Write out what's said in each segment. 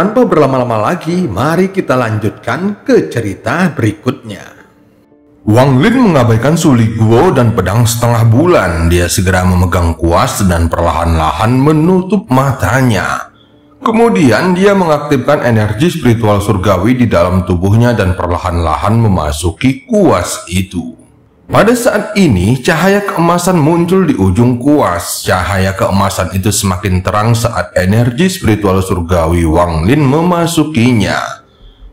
Tanpa berlama-lama lagi, mari kita lanjutkan ke cerita berikutnya. Wang Lin mengabaikan Suli Guo dan pedang setengah bulan. Dia segera memegang kuas dan perlahan-lahan menutup matanya. Kemudian dia mengaktifkan energi spiritual surgawi di dalam tubuhnya dan perlahan-lahan memasuki kuas itu. Pada saat ini, cahaya keemasan muncul di ujung kuas. Cahaya keemasan itu semakin terang saat energi spiritual surgawi Wang Lin memasukinya.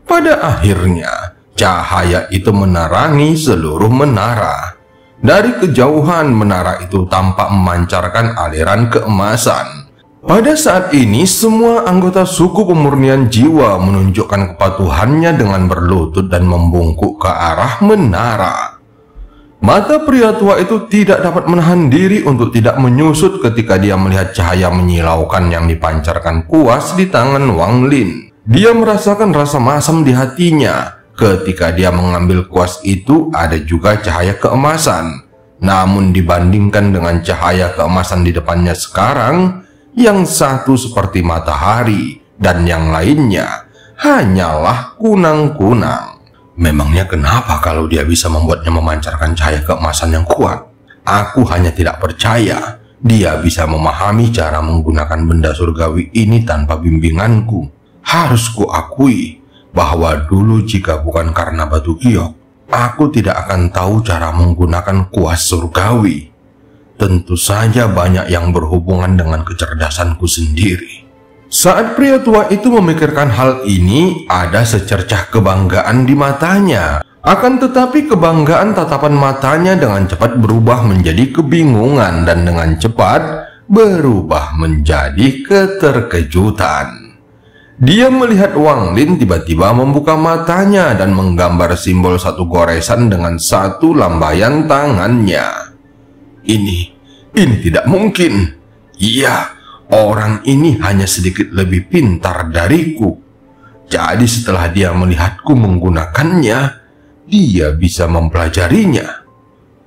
Pada akhirnya, cahaya itu menerangi seluruh menara. Dari kejauhan, menara itu tampak memancarkan aliran keemasan. Pada saat ini, semua anggota suku pemurnian jiwa menunjukkan kepatuhannya dengan berlutut dan membungkuk ke arah menara. Mata pria tua itu tidak dapat menahan diri untuk tidak menyusut ketika dia melihat cahaya menyilaukan yang dipancarkan kuas di tangan Wang Lin. Dia merasakan rasa masam di hatinya. Ketika dia mengambil kuas itu, ada juga cahaya keemasan. Namun dibandingkan dengan cahaya keemasan di depannya sekarang, yang satu seperti matahari dan yang lainnya hanyalah kunang-kunang. Memangnya kenapa kalau dia bisa membuatnya memancarkan cahaya keemasan yang kuat? Aku hanya tidak percaya dia bisa memahami cara menggunakan benda surgawi ini tanpa bimbinganku. Harus kuakui bahwa dulu jika bukan karena batu giok, aku tidak akan tahu cara menggunakan kuas surgawi. Tentu saja banyak yang berhubungan dengan kecerdasanku sendiri. Saat pria tua itu memikirkan hal ini, ada secercah kebanggaan di matanya. Akan tetapi kebanggaan tatapan matanya dengan cepat berubah menjadi kebingungan dan dengan cepat berubah menjadi keterkejutan. Dia melihat Wang Lin tiba-tiba membuka matanya dan menggambar simbol satu goresan dengan satu lambaian tangannya. Ini tidak mungkin. Iya. Orang ini hanya sedikit lebih pintar dariku. Jadi setelah dia melihatku menggunakannya, dia bisa mempelajarinya.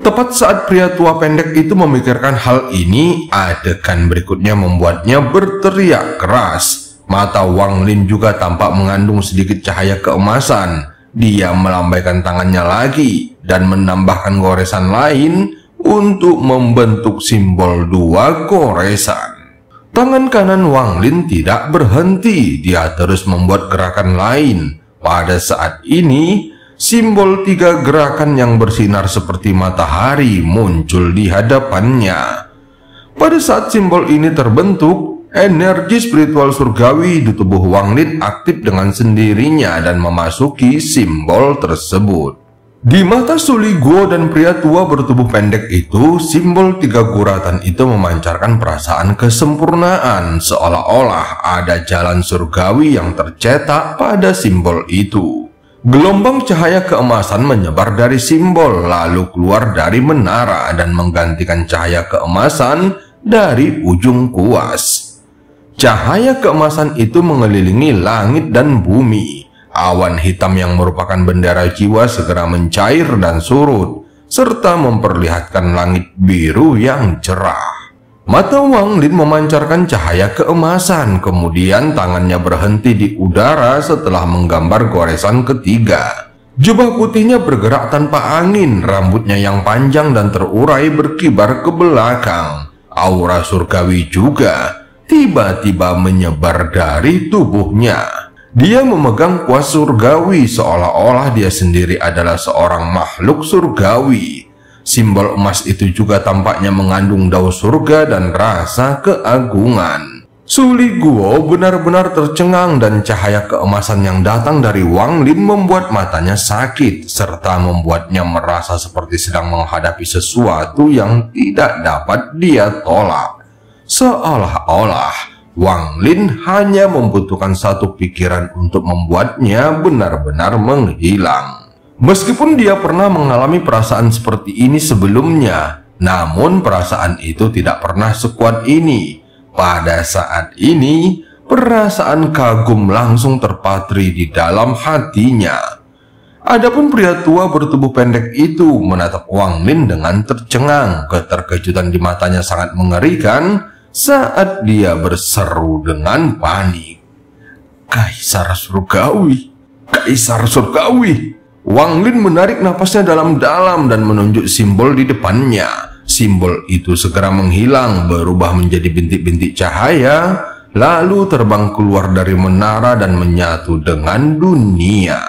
Tepat saat pria tua pendek itu memikirkan hal ini, adegan berikutnya membuatnya berteriak keras. Mata Wang Lin juga tampak mengandung sedikit cahaya keemasan. Dia melambaikan tangannya lagi dan menambahkan goresan lain untuk membentuk simbol dua goresan. Tangan kanan Wang Lin tidak berhenti, dia terus membuat gerakan lain. Pada saat ini, simbol tiga gerakan yang bersinar seperti matahari muncul di hadapannya. Pada saat simbol ini terbentuk, energi spiritual surgawi di tubuh Wang Lin aktif dengan sendirinya dan memasuki simbol tersebut. Di mata Suli Guo dan pria tua bertubuh pendek itu, simbol tiga guratan itu memancarkan perasaan kesempurnaan, seolah-olah ada jalan surgawi yang tercetak pada simbol itu. Gelombang cahaya keemasan menyebar dari simbol, lalu keluar dari menara dan menggantikan cahaya keemasan dari ujung kuas. Cahaya keemasan itu mengelilingi langit dan bumi. Awan hitam yang merupakan bendera jiwa segera mencair dan surut, serta memperlihatkan langit biru yang cerah. Mata Wang Lin memancarkan cahaya keemasan, kemudian tangannya berhenti di udara setelah menggambar goresan ketiga. Jubah putihnya bergerak tanpa angin, rambutnya yang panjang dan terurai berkibar ke belakang. Aura surgawi juga tiba-tiba menyebar dari tubuhnya. Dia memegang kuas surgawi seolah-olah dia sendiri adalah seorang makhluk surgawi. Simbol emas itu juga tampaknya mengandung dao surga dan rasa keagungan. Suli Guo benar-benar tercengang dan cahaya keemasan yang datang dari Wang Lin membuat matanya sakit serta membuatnya merasa seperti sedang menghadapi sesuatu yang tidak dapat dia tolak. Seolah-olah Wang Lin hanya membutuhkan satu pikiran untuk membuatnya benar-benar menghilang. Meskipun dia pernah mengalami perasaan seperti ini sebelumnya, namun perasaan itu tidak pernah sekuat ini. Pada saat ini, perasaan kagum langsung terpatri di dalam hatinya. Adapun pria tua bertubuh pendek itu menatap Wang Lin dengan tercengang. Keterkejutan di matanya sangat mengerikan saat dia berseru dengan panik. Kaisar surgawi, Kaisar surgawi. Wang Lin menarik napasnya dalam-dalam dan menunjuk simbol di depannya. Simbol itu segera menghilang, berubah menjadi bintik-bintik cahaya, lalu terbang keluar dari menara dan menyatu dengan dunia.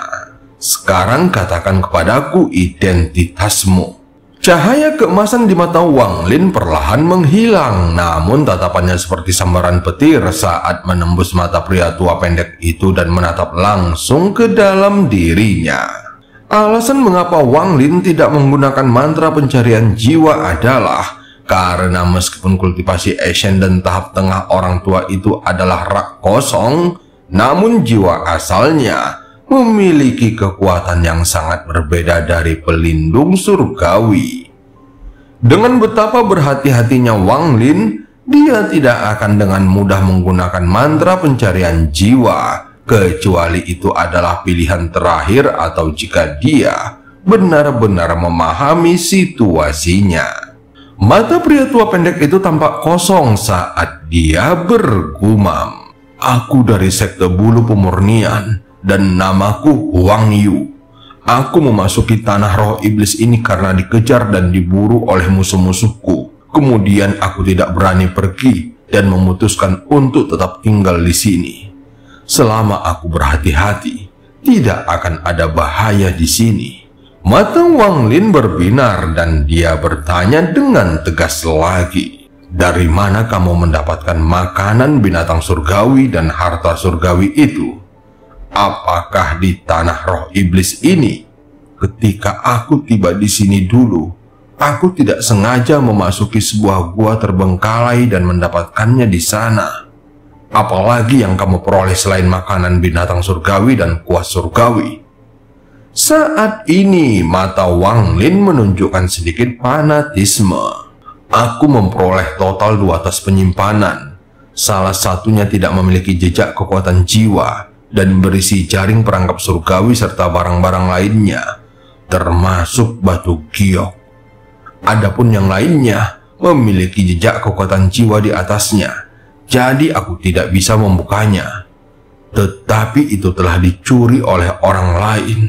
Sekarang katakan kepadaku identitasmu. Cahaya keemasan di mata Wang Lin perlahan menghilang, namun tatapannya seperti sambaran petir saat menembus mata pria tua pendek itu dan menatap langsung ke dalam dirinya. Alasan mengapa Wang Lin tidak menggunakan mantra pencarian jiwa adalah karena meskipun kultivasi Ashen dan tahap tengah orang tua itu adalah rak kosong, namun jiwa asalnya memiliki kekuatan yang sangat berbeda dari pelindung surgawi. Dengan betapa berhati-hatinya Wang Lin, dia tidak akan dengan mudah menggunakan mantra pencarian jiwa, kecuali itu adalah pilihan terakhir atau jika dia benar-benar memahami situasinya. Mata pria tua pendek itu tampak kosong saat dia bergumam. Aku dari sekte bulu pemurnian dan namaku Wang Yu. Aku memasuki tanah roh iblis ini karena dikejar dan diburu oleh musuh-musuhku. Kemudian aku tidak berani pergi dan memutuskan untuk tetap tinggal di sini. Selama aku berhati-hati, tidak akan ada bahaya di sini. Mata Wang Lin berbinar dan dia bertanya dengan tegas lagi. Dari mana kamu mendapatkan makanan binatang surgawi dan harta surgawi itu? Apakah di tanah roh iblis ini? Ketika aku tiba di sini dulu, aku tidak sengaja memasuki sebuah gua terbengkalai dan mendapatkannya di sana. Apalagi yang kamu peroleh selain makanan binatang surgawi dan kuas surgawi? Saat ini mata Wang Lin menunjukkan sedikit fanatisme. Aku memperoleh total 2 tas penyimpanan. Salah satunya tidak memiliki jejak kekuatan jiwa dan berisi jaring perangkap surgawi serta barang-barang lainnya, termasuk batu giok. Adapun yang lainnya memiliki jejak kekuatan jiwa di atasnya, jadi aku tidak bisa membukanya. Tetapi itu telah dicuri oleh orang lain.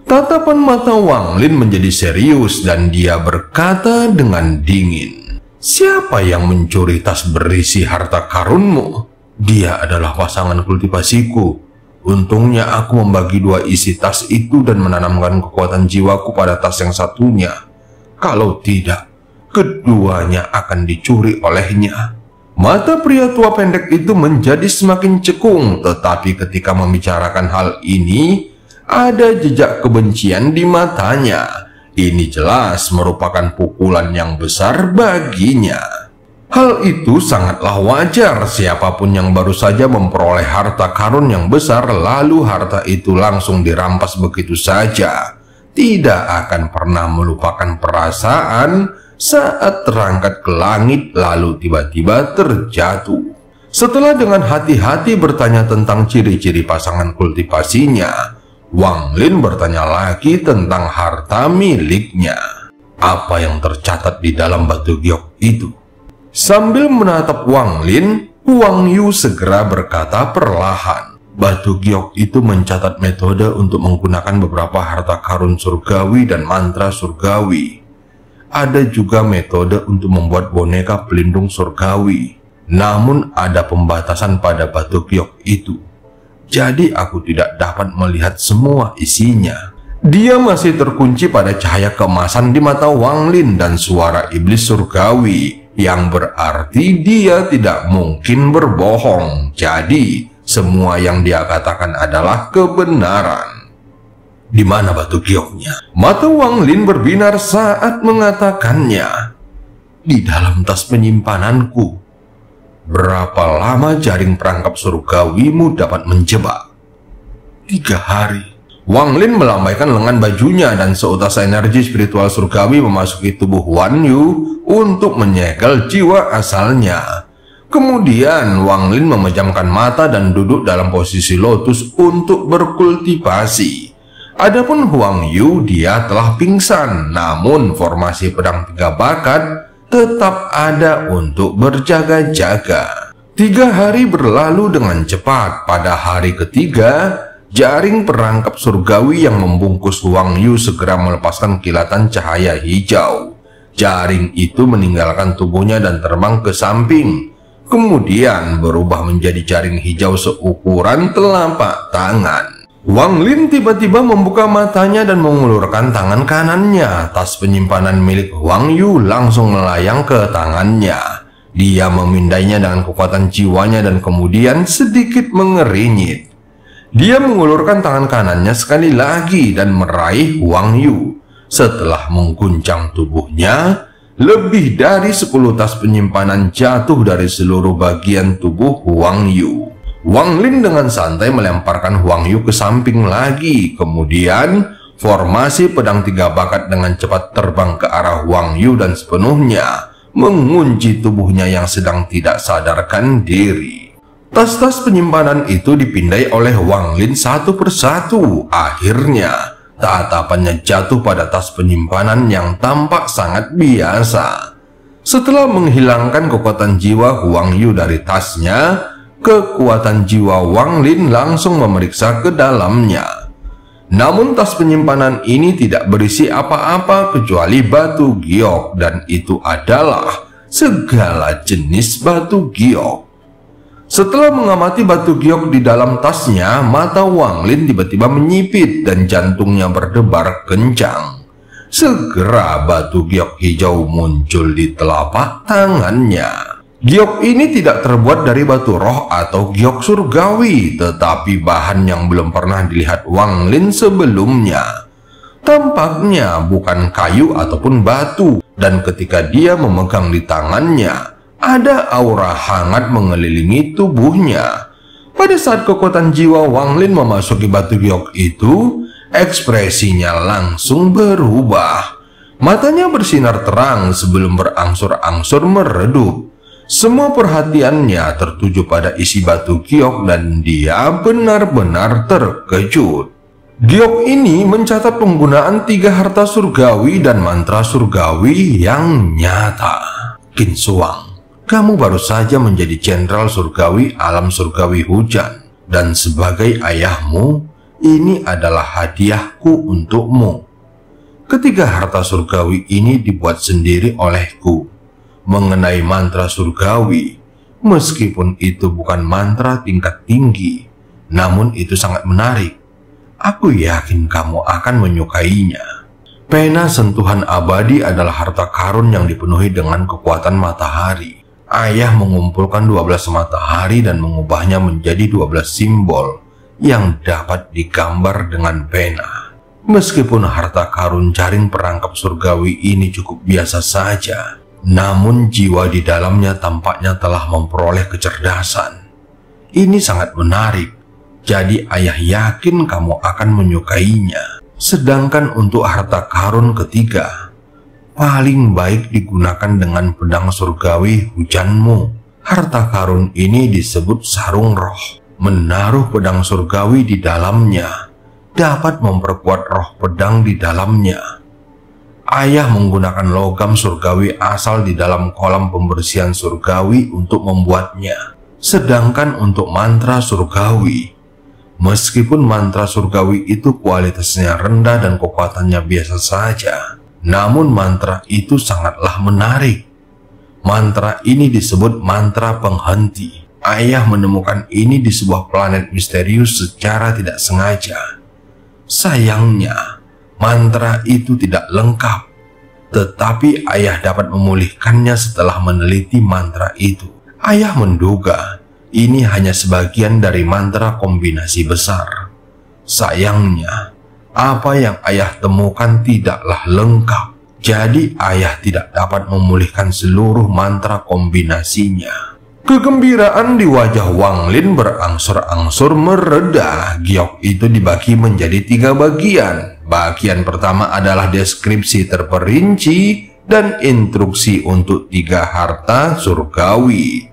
Tatapan mata Wang Lin menjadi serius dan dia berkata dengan dingin, "Siapa yang mencuri tas berisi harta karunmu? Dia adalah pasangan kultivasiku. Untungnya aku membagi 2 isi tas itu dan menanamkan kekuatan jiwaku pada tas yang satunya. Kalau tidak, keduanya akan dicuri olehnya." Mata pria tua pendek itu menjadi semakin cekung, tetapi ketika membicarakan hal ini, ada jejak kebencian di matanya. Ini jelas merupakan pukulan yang besar baginya. Hal itu sangatlah wajar. Siapapun yang baru saja memperoleh harta karun yang besar, lalu harta itu langsung dirampas begitu saja, tidak akan pernah melupakan perasaan saat terangkat ke langit lalu tiba-tiba terjatuh. Setelah dengan hati-hati bertanya tentang ciri-ciri pasangan kultivasinya, Wang Lin bertanya lagi tentang harta miliknya. Apa yang tercatat di dalam batu giok itu? Sambil menatap Wang Lin, Wang Yu segera berkata perlahan, "Batu giok itu mencatat metode untuk menggunakan beberapa harta karun surgawi dan mantra surgawi. Ada juga metode untuk membuat boneka pelindung surgawi. Namun ada pembatasan pada batu giok itu. Jadi aku tidak dapat melihat semua isinya." Dia masih terkunci pada cahaya keemasan di mata Wang Lin dan suara iblis surgawi, yang berarti dia tidak mungkin berbohong. Jadi semua yang dia katakan adalah kebenaran. Di mana batu gioknya? Mata Wang Lin berbinar saat mengatakannya. Di dalam tas penyimpananku. Berapa lama jaring perangkap surgawimu dapat menjebak? 3 hari. Wang Lin melambaikan lengan bajunya dan seutas energi spiritual surgawi memasuki tubuh Wan Yu untuk menyegel jiwa asalnya. Kemudian Wang Lin memejamkan mata dan duduk dalam posisi lotus untuk berkultivasi. Adapun Huang Yu, dia telah pingsan, namun formasi pedang 3 bakat tetap ada untuk berjaga-jaga. 3 hari berlalu dengan cepat. Pada hari ketiga, jaring perangkap surgawi yang membungkus Huang Yu segera melepaskan kilatan cahaya hijau. Jaring itu meninggalkan tubuhnya dan terbang ke samping, kemudian berubah menjadi jaring hijau seukuran telapak tangan. Wang Lin tiba-tiba membuka matanya dan mengulurkan tangan kanannya. Tas penyimpanan milik Huang Yu langsung melayang ke tangannya. Dia memindainya dengan kekuatan jiwanya dan kemudian sedikit mengerinyit. Dia mengulurkan tangan kanannya sekali lagi dan meraih Huang Yu. Setelah mengguncang tubuhnya, lebih dari 10 tas penyimpanan jatuh dari seluruh bagian tubuh Huang Yu. Wang Lin dengan santai melemparkan Huang Yu ke samping lagi. Kemudian, formasi pedang 3 bakat dengan cepat terbang ke arah Huang Yu dan sepenuhnya mengunci tubuhnya yang sedang tidak sadarkan diri. Tas-tas penyimpanan itu dipindai oleh Wang Lin satu persatu. Akhirnya, tatapannya jatuh pada tas penyimpanan yang tampak sangat biasa. Setelah menghilangkan kekuatan jiwa Huang Yu dari tasnya, kekuatan jiwa Wang Lin langsung memeriksa ke dalamnya. Namun tas penyimpanan ini tidak berisi apa-apa kecuali batu giok, dan itu adalah segala jenis batu giok. Setelah mengamati batu giok di dalam tasnya, mata Wang Lin tiba-tiba menyipit dan jantungnya berdebar kencang. Segera batu giok hijau muncul di telapak tangannya. Giok ini tidak terbuat dari batu roh atau giok surgawi, tetapi bahan yang belum pernah dilihat Wang Lin sebelumnya. Tampaknya bukan kayu ataupun batu, dan ketika dia memegang di tangannya, ada aura hangat mengelilingi tubuhnya. Pada saat kekuatan jiwa Wang Lin memasuki batu giok itu, ekspresinya langsung berubah. Matanya bersinar terang sebelum berangsur-angsur meredup. Semua perhatiannya tertuju pada isi batu giok dan dia benar-benar terkejut. Giok ini mencatat penggunaan 3 harta surgawi dan mantra surgawi yang nyata. Qin Shuang, kamu baru saja menjadi jenderal surgawi alam surgawi hujan, dan sebagai ayahmu, ini adalah hadiahku untukmu. Ketiga harta surgawi ini dibuat sendiri olehku. Mengenai mantra surgawi, meskipun itu bukan mantra tingkat tinggi, namun itu sangat menarik. Aku yakin kamu akan menyukainya. Pena sentuhan abadi adalah harta karun yang dipenuhi dengan kekuatan matahari. Ayah mengumpulkan 12 matahari dan mengubahnya menjadi 12 simbol yang dapat digambar dengan pena. Meskipun harta karun jaring perangkap surgawi ini cukup biasa saja, namun jiwa di dalamnya tampaknya telah memperoleh kecerdasan. Ini sangat menarik, jadi ayah yakin kamu akan menyukainya. Sedangkan untuk harta karun ketiga, paling baik digunakan dengan pedang surgawi hujanmu. Harta karun ini disebut sarung roh. Menaruh pedang surgawi di dalamnya dapat memperkuat roh pedang di dalamnya. Ayah menggunakan logam surgawi asal di dalam kolam pembersihan surgawi untuk membuatnya. Sedangkan untuk mantra surgawi, meskipun mantra surgawi itu kualitasnya rendah dan kekuatannya biasa saja, namun mantra itu sangatlah menarik. Mantra ini disebut mantra penghenti. Ayah menemukan ini di sebuah planet misterius secara tidak sengaja. Sayangnya, mantra itu tidak lengkap, tetapi ayah dapat memulihkannya setelah meneliti mantra itu. Ayah menduga ini hanya sebagian dari mantra kombinasi besar. Sayangnya, apa yang ayah temukan tidaklah lengkap, jadi ayah tidak dapat memulihkan seluruh mantra kombinasinya. Kegembiraan di wajah Wang Lin berangsur-angsur mereda. Giok itu dibagi menjadi 3 bagian. Bagian pertama adalah deskripsi terperinci dan instruksi untuk 3 harta surgawi.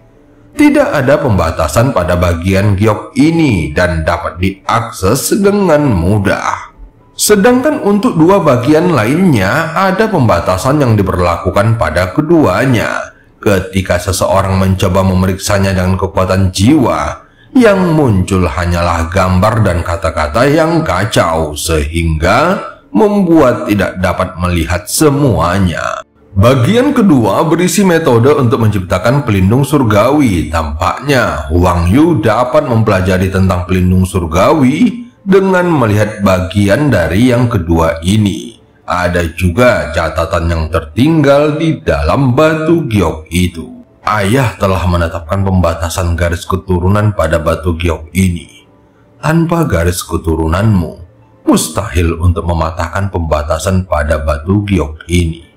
Tidak ada pembatasan pada bagian giok ini dan dapat diakses dengan mudah. Sedangkan untuk 2 bagian lainnya ada pembatasan yang diberlakukan pada keduanya. Ketika seseorang mencoba memeriksanya dengan kekuatan jiwa, yang muncul hanyalah gambar dan kata-kata yang kacau sehingga membuat tidak dapat melihat semuanya. Bagian kedua berisi metode untuk menciptakan pelindung surgawi. Tampaknya Wang Yu dapat mempelajari tentang pelindung surgawi dengan melihat bagian dari yang kedua ini. Ada juga catatan yang tertinggal di dalam batu giok itu. Ayah telah menetapkan pembatasan garis keturunan pada batu giok ini. Tanpa garis keturunanmu, mustahil untuk mematahkan pembatasan pada batu giok ini.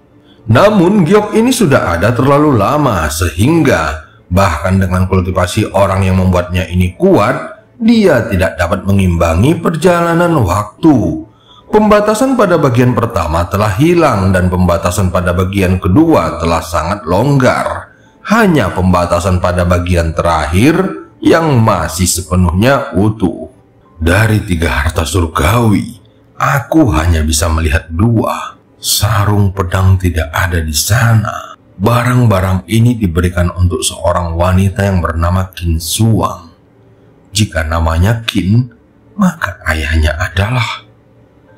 Namun giok ini sudah ada terlalu lama sehingga bahkan dengan kultivasi orang yang membuatnya ini kuat, dia tidak dapat mengimbangi perjalanan waktu. Pembatasan pada bagian pertama telah hilang dan pembatasan pada bagian kedua telah sangat longgar. Hanya pembatasan pada bagian terakhir yang masih sepenuhnya utuh. Dari 3 harta surgawi, aku hanya bisa melihat 2. Sarung pedang tidak ada di sana. Barang-barang ini diberikan untuk seorang wanita yang bernama Qin Shuang. Jika namanya Qin, maka ayahnya adalah...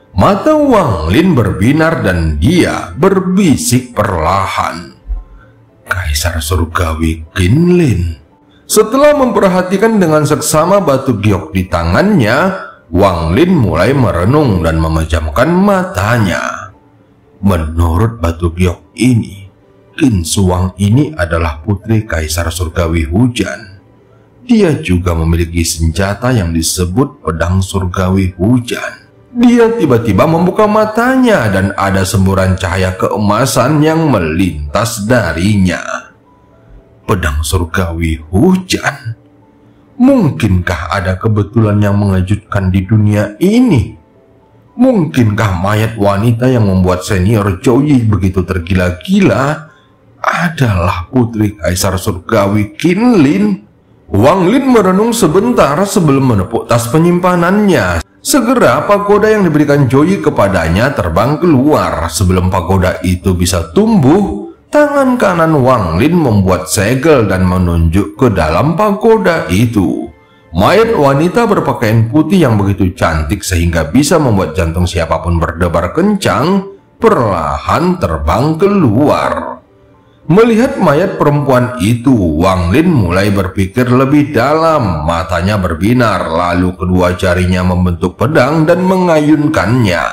Mata Wang Lin berbinar dan dia berbisik perlahan. Kaisar surgawi Qin Lin. Setelah memperhatikan dengan seksama batu giok di tangannya, Wang Lin mulai merenung dan memejamkan matanya. Menurut batu giok ini, Qin Shuang ini adalah putri Kaisar surgawi hujan. Dia juga memiliki senjata yang disebut pedang surgawi hujan. Dia tiba-tiba membuka matanya dan ada semburan cahaya keemasan yang melintas darinya. Pedang surgawi hujan? Mungkinkah ada kebetulan yang mengejutkan di dunia ini? Mungkinkah mayat wanita yang membuat senior Zhou Yi begitu tergila-gila adalah putri Kaisar surgawi Qin Lin? Wang Lin merenung sebentar sebelum menepuk tas penyimpanannya. Segera pagoda yang diberikan Zhou Yi kepadanya terbang keluar. Sebelum pagoda itu bisa tumbuh, tangan kanan Wang Lin membuat segel dan menunjuk ke dalam pagoda itu. Mayat wanita berpakaian putih yang begitu cantik sehingga bisa membuat jantung siapapun berdebar kencang, perlahan terbang keluar. Melihat mayat perempuan itu, Wang Lin mulai berpikir lebih dalam. Matanya berbinar, lalu kedua jarinya membentuk pedang dan mengayunkannya.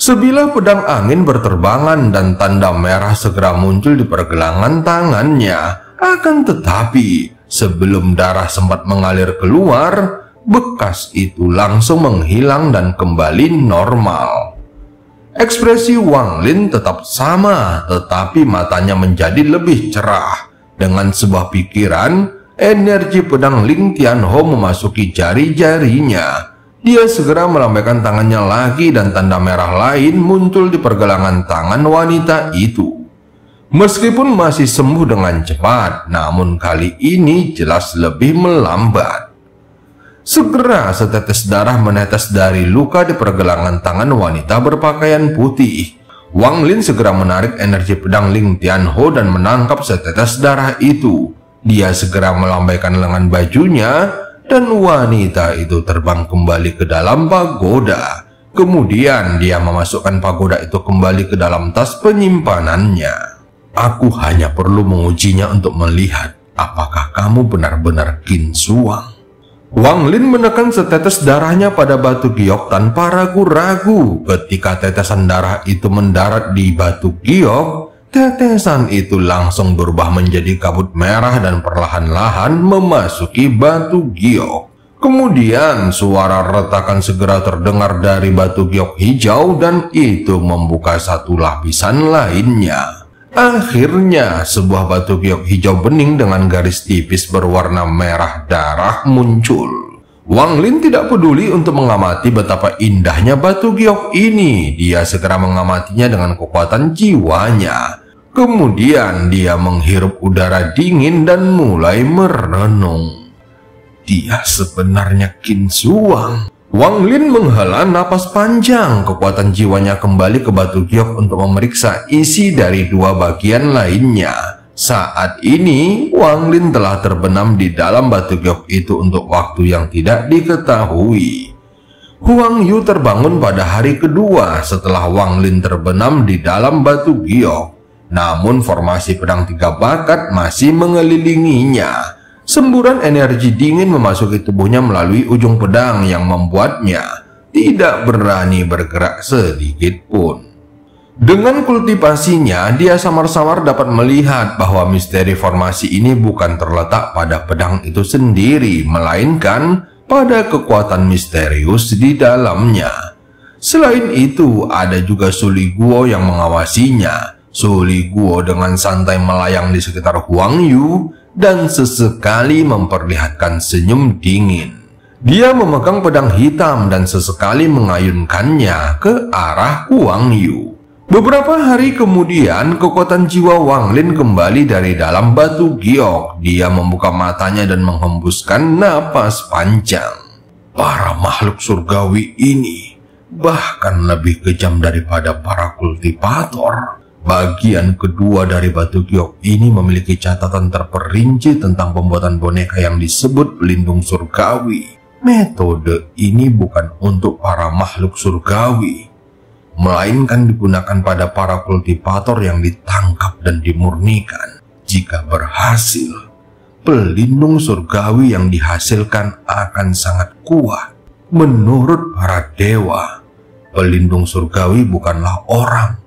Sebilah pedang angin berterbangan dan tanda merah segera muncul di pergelangan tangannya. Akan tetapi, sebelum darah sempat mengalir keluar, bekas itu langsung menghilang dan kembali normal. Ekspresi Wang Lin tetap sama, tetapi matanya menjadi lebih cerah. Dengan sebuah pikiran, energi pedang Ling Tianho memasuki jari-jarinya. Dia segera melambaikan tangannya lagi dan tanda merah lain muncul di pergelangan tangan wanita itu. Meskipun masih sembuh dengan cepat, namun kali ini jelas lebih melambat. Segera setetes darah menetes dari luka di pergelangan tangan wanita berpakaian putih. Wang Lin segera menarik energi pedang Ling Tianho dan menangkap setetes darah itu. Dia segera melambaikan lengan bajunya dan wanita itu terbang kembali ke dalam pagoda. Kemudian dia memasukkan pagoda itu kembali ke dalam tas penyimpanannya. Aku hanya perlu mengujinya untuk melihat apakah kamu benar-benar Qin Shuang. Wang Lin menekan setetes darahnya pada batu giok tanpa ragu-ragu. Ketika tetesan darah itu mendarat di batu giok, tetesan itu langsung berubah menjadi kabut merah dan perlahan-lahan memasuki batu giok. Kemudian suara retakan segera terdengar dari batu giok hijau dan itu membuka satu lapisan lainnya. Akhirnya, sebuah batu giok hijau bening dengan garis tipis berwarna merah darah muncul. Wang Lin tidak peduli untuk mengamati betapa indahnya batu giok ini. Dia segera mengamatinya dengan kekuatan jiwanya. Kemudian dia menghirup udara dingin dan mulai merenung. Dia sebenarnya Qin Shuang. Wang Lin menghela napas panjang. Kekuatan jiwanya kembali ke batu giok untuk memeriksa isi dari 2 bagian lainnya. Saat ini, Wang Lin telah terbenam di dalam batu giok itu untuk waktu yang tidak diketahui. Huang Yu terbangun pada hari kedua setelah Wang Lin terbenam di dalam batu giok. Namun formasi pedang tiga bakat masih mengelilinginya. Semburan energi dingin memasuki tubuhnya melalui ujung pedang yang membuatnya tidak berani bergerak sedikit pun. Dengan kultivasinya, dia samar-samar dapat melihat bahwa misteri formasi ini bukan terletak pada pedang itu sendiri, melainkan pada kekuatan misterius di dalamnya. Selain itu, ada juga Su Li Guo yang mengawasinya. Su Li Guo dengan santai melayang di sekitar Huang Yu dan sesekali memperlihatkan senyum dingin. Dia memegang pedang hitam dan sesekali mengayunkannya ke arah Huang Yu. Beberapa hari kemudian, kekuatan jiwa Wang Lin kembali dari dalam batu giok. Dia membuka matanya dan menghembuskan napas panjang. Para makhluk surgawi ini bahkan lebih kejam daripada para kultivator. Bagian kedua dari batu giok ini memiliki catatan terperinci tentang pembuatan boneka yang disebut pelindung surgawi. Metode ini bukan untuk para makhluk surgawi, melainkan digunakan pada para kultivator yang ditangkap dan dimurnikan. Jika berhasil, pelindung surgawi yang dihasilkan akan sangat kuat. Menurut para dewa, pelindung surgawi bukanlah orang,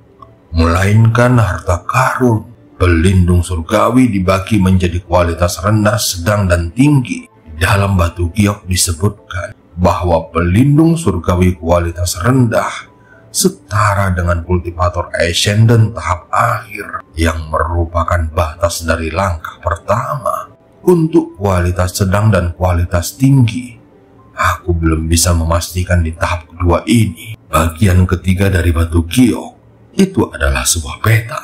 melainkan harta karun. Pelindung surgawi dibagi menjadi kualitas rendah, sedang, dan tinggi. Dalam batu giok disebutkan bahwa pelindung surgawi kualitas rendah setara dengan kultivator ascendant tahap akhir, yang merupakan batas dari langkah pertama. Untuk kualitas sedang dan kualitas tinggi, aku belum bisa memastikan di tahap kedua ini. Bagian ketiga dari batu giok itu adalah sebuah peta.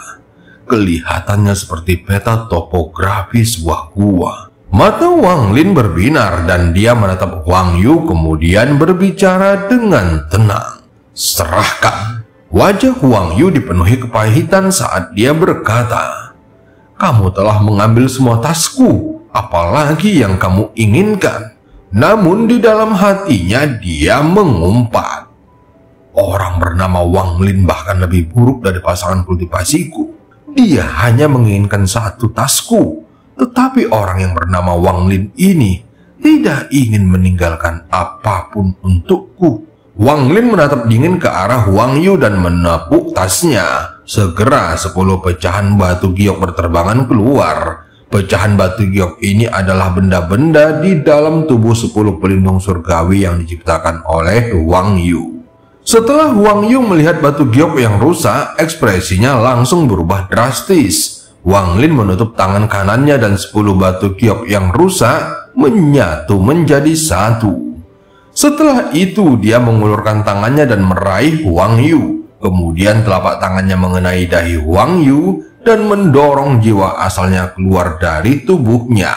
Kelihatannya seperti peta topografi sebuah gua. Mata Wang Lin berbinar dan dia menatap Huang Yu, kemudian berbicara dengan tenang. Serahkan. Wajah Huang Yu dipenuhi kepahitan saat dia berkata, "Kamu telah mengambil semua tasku, apalagi yang kamu inginkan?" Namun di dalam hatinya dia mengumpat, "Orang bernama Wang Lin bahkan lebih buruk dari pasangan kultivasiku. Dia hanya menginginkan satu tasku. Tetapi orang yang bernama Wang Lin ini tidak ingin meninggalkan apapun untukku." Wang Lin menatap dingin ke arah Huang Yu dan menepuk tasnya. Segera 10 pecahan batu giok berterbangan keluar. Pecahan batu giok ini adalah benda-benda di dalam tubuh 10 pelindung surgawi yang diciptakan oleh Huang Yu. Setelah Huang Yu melihat batu giok yang rusak, ekspresinya langsung berubah drastis. Wang Lin menutup tangan kanannya dan 10 batu giok yang rusak menyatu menjadi satu. Setelah itu dia mengulurkan tangannya dan meraih Huang Yu. Kemudian telapak tangannya mengenai dahi Huang Yu dan mendorong jiwa asalnya keluar dari tubuhnya.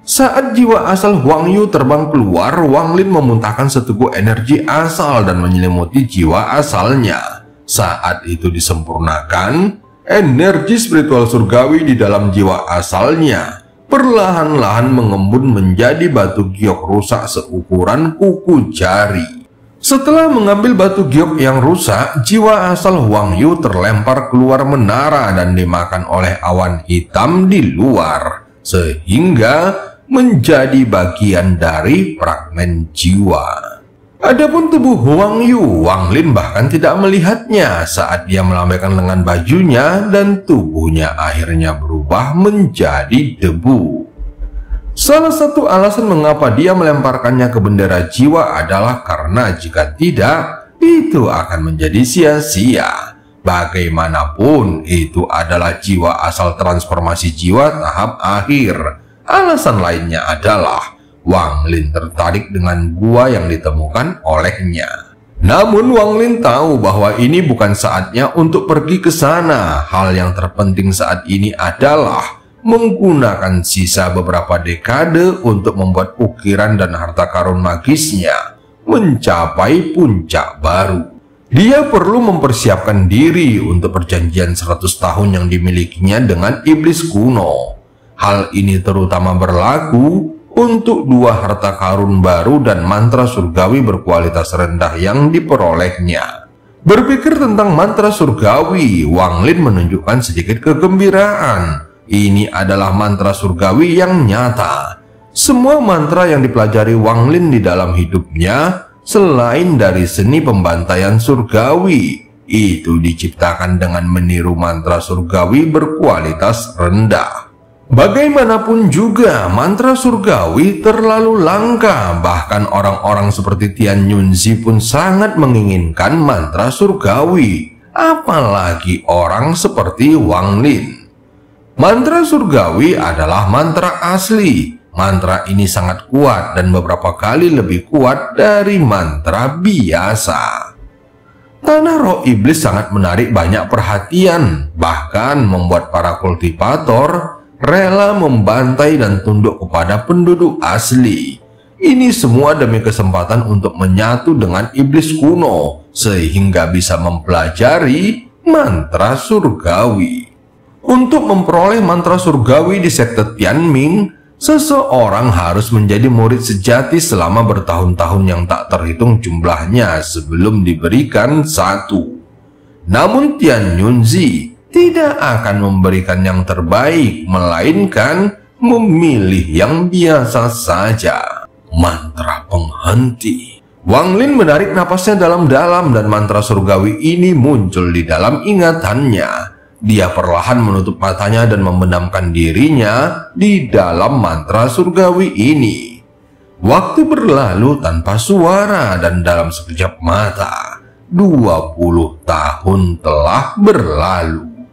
Saat jiwa asal Huang Yu terbang keluar, Wang Lin memuntahkan seteguk energi asal dan menyelimuti jiwa asalnya. Saat itu disempurnakan, energi spiritual surgawi di dalam jiwa asalnya perlahan-lahan mengembun menjadi batu giok rusak seukuran kuku jari. Setelah mengambil batu giok yang rusak, jiwa asal Huang Yu terlempar keluar menara dan dimakan oleh awan hitam di luar, sehingga menjadi bagian dari fragmen jiwa. Adapun tubuh Huang Yu, Wang Lin bahkan tidak melihatnya saat dia melambaikan lengan bajunya dan tubuhnya akhirnya berubah menjadi debu. Salah satu alasan mengapa dia melemparkannya ke bendera jiwa adalah karena jika tidak, itu akan menjadi sia-sia. Bagaimanapun, itu adalah jiwa asal transformasi jiwa tahap akhir. Alasan lainnya adalah Wang Lin tertarik dengan gua yang ditemukan olehnya. Namun Wang Lin tahu bahwa ini bukan saatnya untuk pergi ke sana. Hal yang terpenting saat ini adalah menggunakan sisa beberapa dekade untuk membuat ukiran dan harta karun magisnya mencapai puncak baru. Dia perlu mempersiapkan diri untuk perjanjian 100 tahun yang dimilikinya dengan iblis kuno. Hal ini terutama berlaku untuk 2 harta karun baru dan mantra surgawi berkualitas rendah yang diperolehnya. Berpikir tentang mantra surgawi, Wang Lin menunjukkan sedikit kegembiraan. Ini adalah mantra surgawi yang nyata. Semua mantra yang dipelajari Wang Lin di dalam hidupnya, selain dari seni pembantaian surgawi, itu diciptakan dengan meniru mantra surgawi berkualitas rendah. Bagaimanapun juga, mantra surgawi terlalu langka. Bahkan orang-orang seperti Tian Yunzi pun sangat menginginkan mantra surgawi, apalagi orang seperti Wang Lin. Mantra surgawi adalah mantra asli. Mantra ini sangat kuat dan beberapa kali lebih kuat dari mantra biasa. Tanah roh iblis sangat menarik banyak perhatian, bahkan membuat para kultivator rela membantai dan tunduk kepada penduduk asli. Ini semua demi kesempatan untuk menyatu dengan iblis kuno, sehingga bisa mempelajari mantra surgawi. Untuk memperoleh mantra surgawi di sekte Tianming, seseorang harus menjadi murid sejati selama bertahun-tahun yang tak terhitung jumlahnya sebelum diberikan satu. Namun Tian Yunzi tidak akan memberikan yang terbaik, melainkan memilih yang biasa saja. Mantra penghenti. Wang Lin menarik napasnya dalam-dalam dan mantra surgawi ini muncul di dalam ingatannya. Dia perlahan menutup matanya dan membenamkan dirinya di dalam mantra surgawi ini. Waktu berlalu tanpa suara dan dalam sekejap mata. 20 tahun telah berlalu.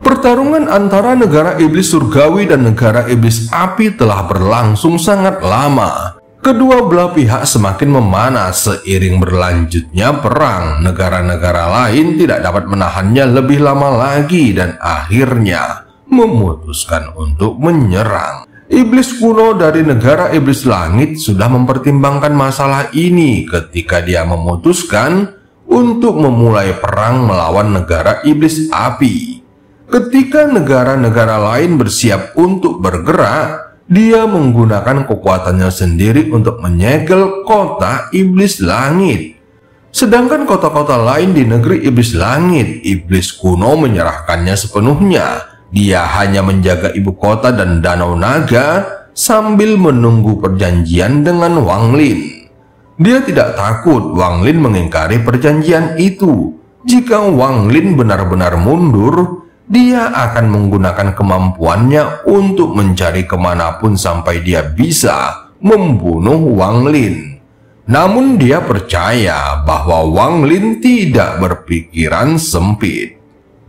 Pertarungan antara negara iblis surgawi dan negara iblis api telah berlangsung sangat lama. Kedua belah pihak semakin memanas seiring berlanjutnya perang. Negara-negara lain tidak dapat menahannya lebih lama lagi dan akhirnya memutuskan untuk menyerang. Iblis kuno dari negara iblis langit sudah mempertimbangkan masalah ini ketika dia memutuskan untuk memulai perang melawan negara iblis api. Ketika negara-negara lain bersiap untuk bergerak, dia menggunakan kekuatannya sendiri untuk menyegel kota iblis langit. Sedangkan kota-kota lain di negeri iblis langit, iblis kuno menyerahkannya sepenuhnya. Dia hanya menjaga ibu kota dan danau naga sambil menunggu perjanjian dengan Wang Lin. Dia tidak takut Wang Lin mengingkari perjanjian itu. Jika Wang Lin benar-benar mundur, dia akan menggunakan kemampuannya untuk mencari kemanapun sampai dia bisa membunuh Wang Lin. Namun dia percaya bahwa Wang Lin tidak berpikiran sempit.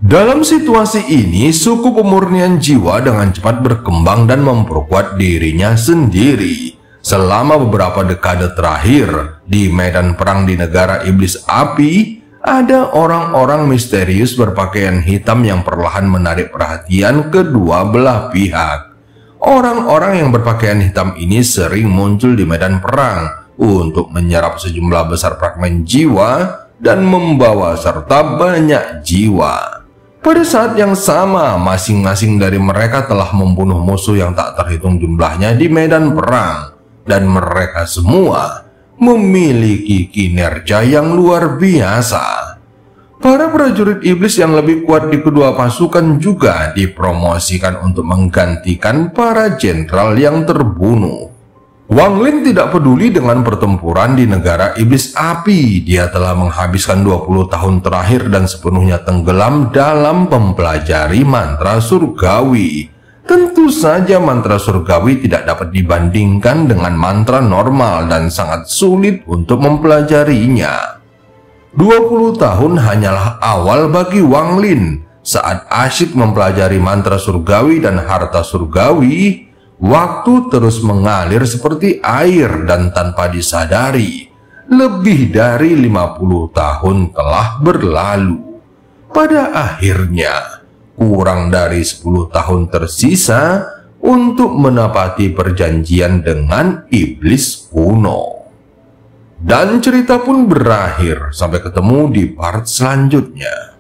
Dalam situasi ini, suku pemurnian jiwa dengan cepat berkembang dan memperkuat dirinya sendiri. Selama beberapa dekade terakhir, di medan perang di negara iblis api, ada orang-orang misterius berpakaian hitam yang perlahan menarik perhatian kedua belah pihak. Orang-orang yang berpakaian hitam ini sering muncul di medan perang untuk menyerap sejumlah besar fragmen jiwa dan membawa serta banyak jiwa. Pada saat yang sama, masing-masing dari mereka telah membunuh musuh yang tak terhitung jumlahnya di medan perang, dan mereka semua memiliki kinerja yang luar biasa. Para prajurit iblis yang lebih kuat di kedua pasukan juga dipromosikan untuk menggantikan para jenderal yang terbunuh. Wang Lin tidak peduli dengan pertempuran di negara iblis api. Dia telah menghabiskan 20 tahun terakhir dan sepenuhnya tenggelam dalam mempelajari mantra surgawi. Tentu saja mantra surgawi tidak dapat dibandingkan dengan mantra normal dan sangat sulit untuk mempelajarinya. 20 tahun hanyalah awal bagi Wang Lin. Saat asyik mempelajari mantra surgawi dan harta surgawi, waktu terus mengalir seperti air dan tanpa disadari, lebih dari 50 tahun telah berlalu. Pada akhirnya, kurang dari 10 tahun tersisa untuk menepati perjanjian dengan iblis kuno. Dan cerita pun berakhir. Sampai ketemu di part selanjutnya.